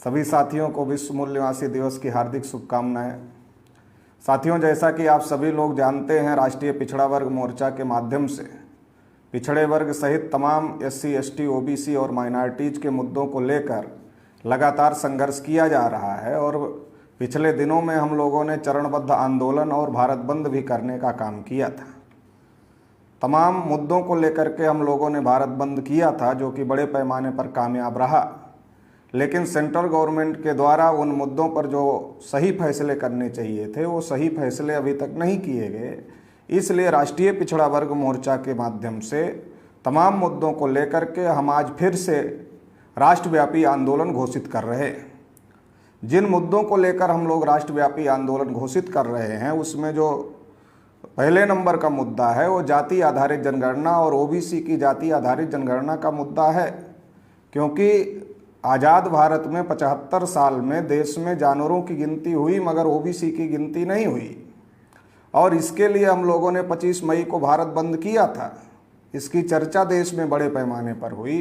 सभी साथियों को विश्व मूल निवासी दिवस की हार्दिक शुभकामनाएं। साथियों, जैसा कि आप सभी लोग जानते हैं, राष्ट्रीय पिछड़ा वर्ग मोर्चा के माध्यम से पिछड़े वर्ग सहित तमाम एससी, एसटी, ओबीसी और माइनॉरिटीज के मुद्दों को लेकर लगातार संघर्ष किया जा रहा है और पिछले दिनों में हम लोगों ने चरणबद्ध आंदोलन और भारत बंद भी करने का काम किया था। तमाम मुद्दों को लेकर के हम लोगों ने भारत बंद किया था, जो कि बड़े पैमाने पर कामयाब रहा। लेकिन सेंट्रल गवर्नमेंट के द्वारा उन मुद्दों पर जो सही फैसले करने चाहिए थे, वो सही फैसले अभी तक नहीं किए गए। इसलिए राष्ट्रीय पिछड़ा वर्ग मोर्चा के माध्यम से तमाम मुद्दों को लेकर के हम आज फिर से राष्ट्रव्यापी आंदोलन घोषित कर रहे हैं। जिन मुद्दों को लेकर हम लोग राष्ट्रव्यापी आंदोलन घोषित कर रहे हैं, उसमें जो पहले नंबर का मुद्दा है वो जाति आधारित जनगणना और ओबीसी की जाति आधारित जनगणना का मुद्दा है। क्योंकि आज़ाद भारत में 75 साल में देश में जानवरों की गिनती हुई, मगर ओबीसी की गिनती नहीं हुई। और इसके लिए हम लोगों ने 25 मई को भारत बंद किया था। इसकी चर्चा देश में बड़े पैमाने पर हुई।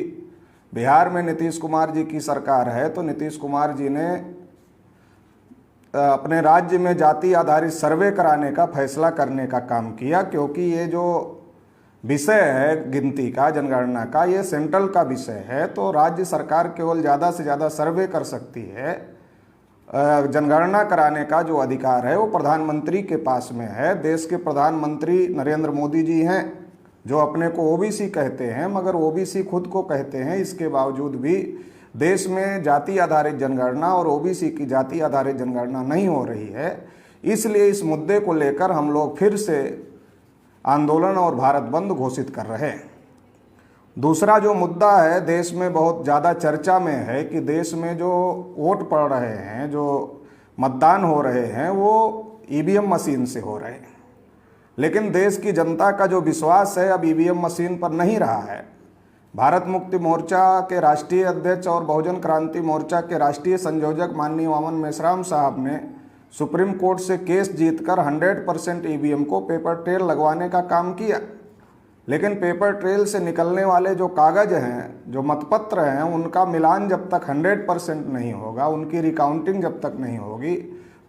बिहार में नीतीश कुमार जी की सरकार है, तो नीतीश कुमार जी ने अपने राज्य में जाति आधारित सर्वे कराने का फैसला करने का काम किया। क्योंकि ये जो विषय है गिनती का, जनगणना का, ये सेंट्रल का विषय है, तो राज्य सरकार केवल ज़्यादा से ज़्यादा सर्वे कर सकती है। जनगणना कराने का जो अधिकार है वो प्रधानमंत्री के पास में है। देश के प्रधानमंत्री नरेंद्र मोदी जी हैं, जो अपने को ओबीसी कहते हैं, मगर ओबीसी खुद को कहते हैं। इसके बावजूद भी देश में जाति आधारित जनगणना और ओबीसी की जाति आधारित जनगणना नहीं हो रही है। इसलिए इस मुद्दे को लेकर हम लोग फिर से आंदोलन और भारत बंद घोषित कर रहे हैं। दूसरा जो मुद्दा है, देश में बहुत ज़्यादा चर्चा में है कि देश में जो वोट पड़ रहे हैं, जो मतदान हो रहे हैं, वो ईवीएम मशीन से हो रहे हैं। लेकिन देश की जनता का जो विश्वास है अब ईवीएम मशीन पर नहीं रहा है। भारत मुक्ति मोर्चा के राष्ट्रीय अध्यक्ष और बहुजन क्रांति मोर्चा के राष्ट्रीय संयोजक माननीय वामन मेश्राम साहब ने सुप्रीम कोर्ट से केस जीतकर 100% ईवीएम को पेपर ट्रेल लगवाने का काम किया। लेकिन पेपर ट्रेल से निकलने वाले जो कागज़ हैं, जो मतपत्र हैं, उनका मिलान जब तक 100% नहीं होगा, उनकी रिकाउंटिंग जब तक नहीं होगी,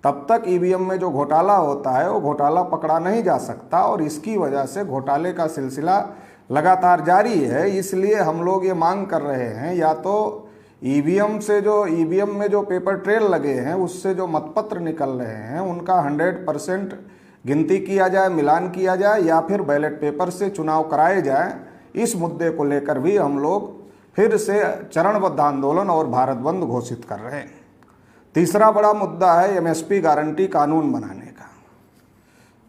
तब तक ईवीएम में जो घोटाला होता है वो घोटाला पकड़ा नहीं जा सकता। और इसकी वजह से घोटाले का सिलसिला लगातार जारी है। इसलिए हम लोग ये मांग कर रहे हैं, या तो ईवीएम में जो पेपर ट्रेल लगे हैं, उससे जो मतपत्र निकल रहे हैं, उनका 100% गिनती किया जाए, मिलान किया जाए, या फिर बैलेट पेपर से चुनाव कराए जाए। इस मुद्दे को लेकर भी हम लोग फिर से चरणबद्ध आंदोलन और भारत बंद घोषित कर रहे हैं। तीसरा बड़ा मुद्दा है एमएसपी गारंटी कानून बनाने का।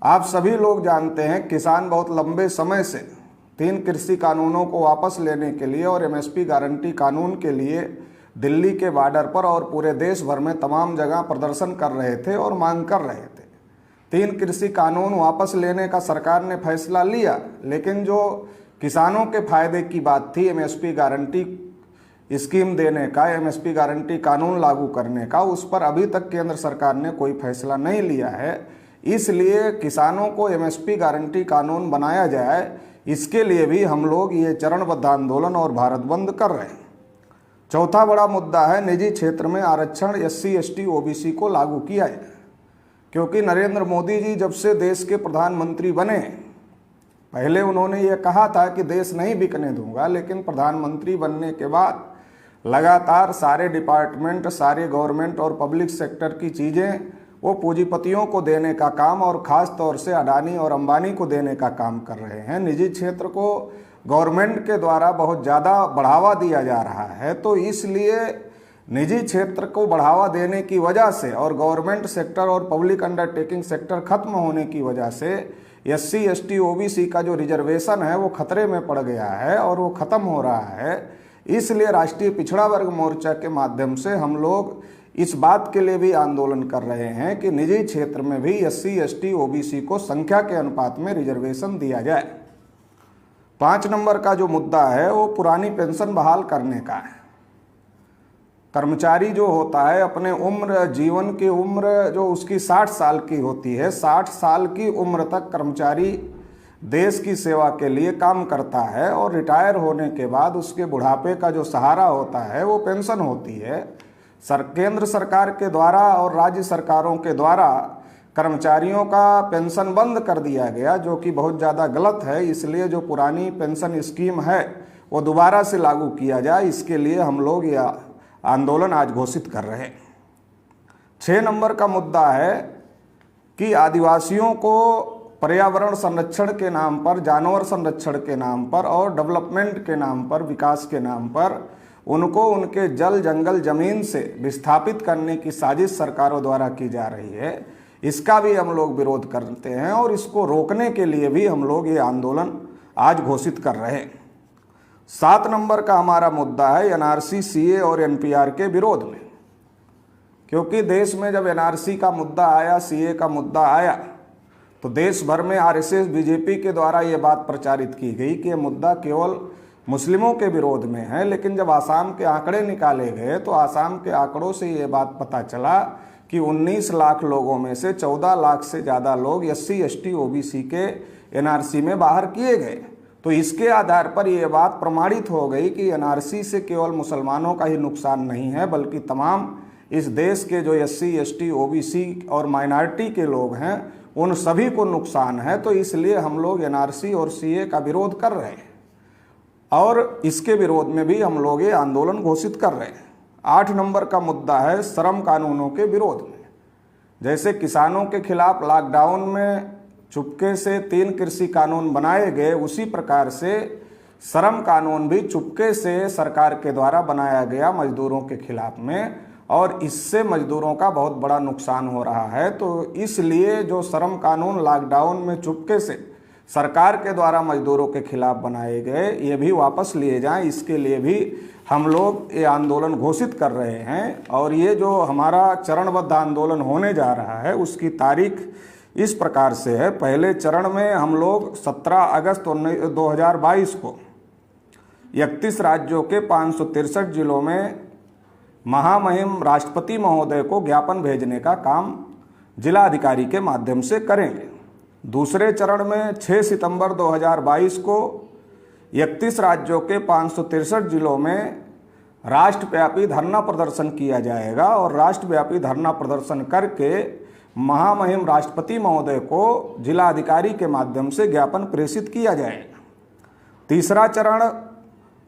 आप सभी लोग जानते हैं, किसान बहुत लंबे समय से 3 कृषि कानूनों को वापस लेने के लिए और एमएसपी गारंटी कानून के लिए दिल्ली के बॉर्डर पर और पूरे देश भर में तमाम जगह प्रदर्शन कर रहे थे और मांग कर रहे थे। 3 कृषि कानून वापस लेने का सरकार ने फैसला लिया, लेकिन जो किसानों के फायदे की बात थी, एमएसपी गारंटी स्कीम देने का, एमएसपी गारंटी कानून लागू करने का, उस पर अभी तक केंद्र सरकार ने कोई फैसला नहीं लिया है। इसलिए किसानों को एमएसपी गारंटी कानून बनाया जाए, इसके लिए भी हम लोग ये चरणबद्ध आंदोलन और भारत बंद कर रहे हैं। चौथा बड़ा मुद्दा है निजी क्षेत्र में आरक्षण एससी, एसटी, ओबीसी को लागू किया जाए। क्योंकि नरेंद्र मोदी जी जब से देश के प्रधानमंत्री बने, पहले उन्होंने ये कहा था कि देश नहीं बिकने दूंगा, लेकिन प्रधानमंत्री बनने के बाद लगातार सारे डिपार्टमेंट, सारे गवर्नमेंट और पब्लिक सेक्टर की चीज़ें वो पूंजीपतियों को देने का काम, और ख़ास तौर से अडानी और अंबानी को देने का काम कर रहे हैं। निजी क्षेत्र को गवर्नमेंट के द्वारा बहुत ज़्यादा बढ़ावा दिया जा रहा है। तो इसलिए निजी क्षेत्र को बढ़ावा देने की वजह से और गवर्नमेंट सेक्टर और पब्लिक अंडरटेकिंग सेक्टर खत्म होने की वजह से एससी, एसटी, ओबीसी का जो रिजर्वेशन है वो खतरे में पड़ गया है और वो ख़त्म हो रहा है। इसलिए राष्ट्रीय पिछड़ा वर्ग मोर्चा के माध्यम से हम लोग इस बात के लिए भी आंदोलन कर रहे हैं कि निजी क्षेत्र में भी एससी, एसटी, ओबीसी को संख्या के अनुपात में रिजर्वेशन दिया जाए। 5 नंबर का जो मुद्दा है वो पुरानी पेंशन बहाल करने का है। कर्मचारी जो होता है अपने जीवन की उम्र जो उसकी 60 साल की होती है, 60 साल की उम्र तक कर्मचारी देश की सेवा के लिए काम करता है और रिटायर होने के बाद उसके बुढ़ापे का जो सहारा होता है वो पेंशन होती है। केंद्र सरकार के द्वारा और राज्य सरकारों के द्वारा कर्मचारियों का पेंशन बंद कर दिया गया, जो कि बहुत ज़्यादा गलत है। इसलिए जो पुरानी पेंशन स्कीम है वो दोबारा से लागू किया जाए, इसके लिए हम लोग यह आंदोलन आज घोषित कर रहे हैं। 6 नंबर का मुद्दा है कि आदिवासियों को पर्यावरण संरक्षण के नाम पर, जानवर संरक्षण के नाम पर और डेवलपमेंट के नाम पर, विकास के नाम पर उनको उनके जल जंगल जमीन से विस्थापित करने की साजिश सरकारों द्वारा की जा रही है। इसका भी हम लोग विरोध करते हैं और इसको रोकने के लिए भी हम लोग ये आंदोलन आज घोषित कर रहे हैं। 7 नंबर का हमारा मुद्दा है एनआरसी, सीए और एनपीआर के विरोध में। क्योंकि देश में जब एनआरसी का मुद्दा आया, सीए का मुद्दा आया, तो देश भर में आरएसएस, बीजेपी के द्वारा ये बात प्रचारित की गई कि ये मुद्दा केवल मुस्लिमों के विरोध में है। लेकिन जब आसाम के आंकड़े निकाले गए तो आसाम के आंकड़ों से ये बात पता चला कि 19 लाख लोगों में से 14 लाख से ज़्यादा लोग SC, ST, OBC के एनआरसी में बाहर किए गए। तो इसके आधार पर यह बात प्रमाणित हो गई कि एनआरसी से केवल मुसलमानों का ही नुकसान नहीं है, बल्कि तमाम इस देश के जो SC, ST, OBC और माइनॉरिटी के लोग हैं उन सभी को नुकसान है। तो इसलिए हम लोग एनआरसी और सीए का विरोध कर रहे हैं और इसके विरोध में भी हम लोग ये आंदोलन घोषित कर रहे हैं। 8 नंबर का मुद्दा है श्रम कानूनों के विरोध में। जैसे किसानों के खिलाफ लॉकडाउन में चुपके से 3 कृषि कानून बनाए गए, उसी प्रकार से श्रम कानून भी चुपके से सरकार के द्वारा बनाया गया मजदूरों के खिलाफ में, और इससे मजदूरों का बहुत बड़ा नुकसान हो रहा है। तो इसलिए जो श्रम कानून लॉकडाउन में चुपके से सरकार के द्वारा मजदूरों के खिलाफ बनाए गए, ये भी वापस लिए जाएं, इसके लिए भी हम लोग ये आंदोलन घोषित कर रहे हैं। और ये जो हमारा चरणबद्ध आंदोलन होने जा रहा है उसकी तारीख इस प्रकार से है। पहले चरण में हम लोग 17 अगस्त 2022 को 31 राज्यों के 563 जिलों में महामहिम राष्ट्रपति महोदय को ज्ञापन भेजने का काम जिलाधिकारी के माध्यम से करेंगे। दूसरे चरण में 6 सितंबर 2022 को 31 राज्यों के 563 जिलों में राष्ट्रव्यापी धरना प्रदर्शन किया जाएगा और राष्ट्रव्यापी धरना प्रदर्शन करके महामहिम राष्ट्रपति महोदय को जिलाधिकारी के माध्यम से ज्ञापन प्रेषित किया जाएगा। तीसरा चरण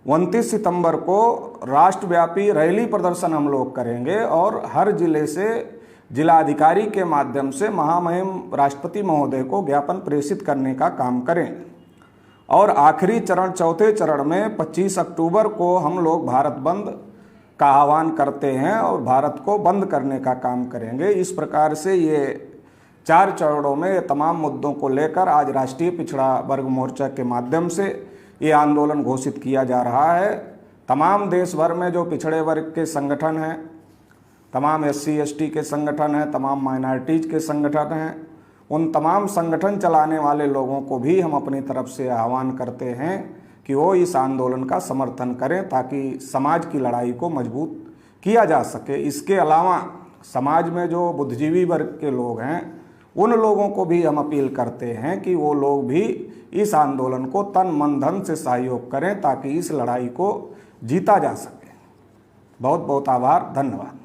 29 सितंबर को राष्ट्रव्यापी रैली प्रदर्शन हम लोग करेंगे और हर जिले से जिलाधिकारी के माध्यम से महामहिम राष्ट्रपति महोदय को ज्ञापन प्रेषित करने का काम करें। और आखिरी चरण, चौथे चरण में 25 अक्टूबर को हम लोग भारत बंद का आह्वान करते हैं और भारत को बंद करने का काम करेंगे। इस प्रकार से ये 4 चरणों में तमाम मुद्दों को लेकर आज राष्ट्रीय पिछड़ा वर्ग मोर्चा के माध्यम से ये आंदोलन घोषित किया जा रहा है। तमाम देश भर में जो पिछड़े वर्ग के संगठन हैं, तमाम SC, ST के संगठन हैं, तमाम माइनॉरिटीज़ के संगठन हैं, उन तमाम संगठन चलाने वाले लोगों को भी हम अपनी तरफ से आह्वान करते हैं कि वो इस आंदोलन का समर्थन करें ताकि समाज की लड़ाई को मजबूत किया जा सके। इसके अलावा समाज में जो बुद्धिजीवी वर्ग के लोग हैं उन लोगों को भी हम अपील करते हैं कि वो लोग भी इस आंदोलन को तन मन धन से सहयोग करें ताकि इस लड़ाई को जीता जा सके। बहुत बहुत आभार, धन्यवाद।